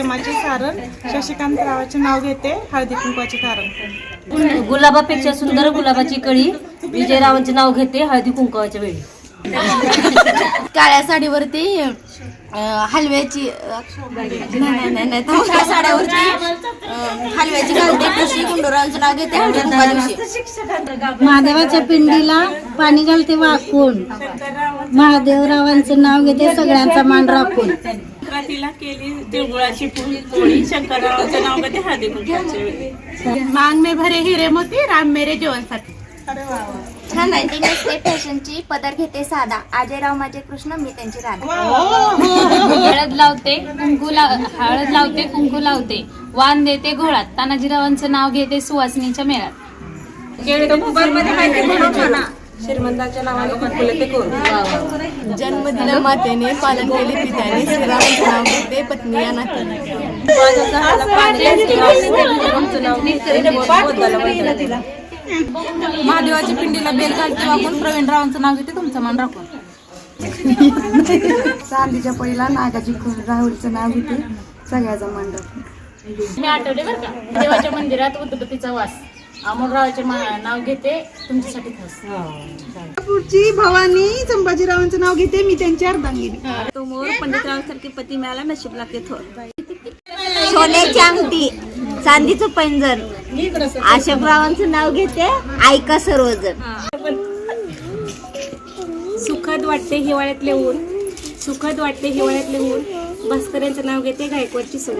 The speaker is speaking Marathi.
प्रेमाचे सारण शशिकांत रावाचे नाव घेते हळदी कुंकवाचे कारण. गुलाबापेक्षा सुंदर गुलाबाची कळी विजयरावांचे नाव घेते हळदी कुंकवाच्या वेळी. काळ्या साडीवरती हलव्याची नाही त्या साड्यावरती हलव्याची घालते कशी गुंडोरावांचं नाव घेते हळदी कुंकवा दिवशी. महादेवाच्या पिंडीला पाणी घालते वाकून महादेवरावांचं नाव घेते सगळ्यांचा मान राखून. संक्रांतीला केली तिळगुळाची पोळी शंकररावांचं नाव घेते हळदी कुंकवाच्या वेळी. मांग में भरे हिरे मोती राम मेरे जेवणसाठी. छान आहे. नेसते फॅशनची पदर घेते साधा अजयराव माझे कृष्ण मी त्यांची राधा. हळद लावते कुंकू लावते वाण देते घोळात तानाजीरावांचं नाव घेते सुवासिनीच्या मेळात. श्रीमंताच्या नावाने कुंकुले ते करू. जन्म दिला मातेने पालन केले पित्याने श्रीरामांचं नाव घेते पत्नी या नात्याने. महादेवाच्या पिंडीला बेल घालते वाकून प्रवीणरावांचं नाव घेते तुमचं मान राखून. चांदीच्या पळीला नागाची राहुलचं नाव घेते सगळ्याचा मान राखून. मी आठवले बरं का. देवाच्या मंदिरात उद्धपतीचा वास अमोलरावाचे नाव घेते तुमच्यासाठी खास. पुढची भवानी संभाजीरावांचं नाव घेते मी त्यांची अर्धांगिनी. तो मोर पंडितरावांसारखे पती मिळाला नशीब लागते थोर. सोन्याची अंगठी चांदीचं पैंजण अशोकरावांचं नाव घेते ऐका सर्वजण. सुखद वाटते हिवाळ्यातले ऊन भास्करांचं नाव घेते गायकवाडची सून.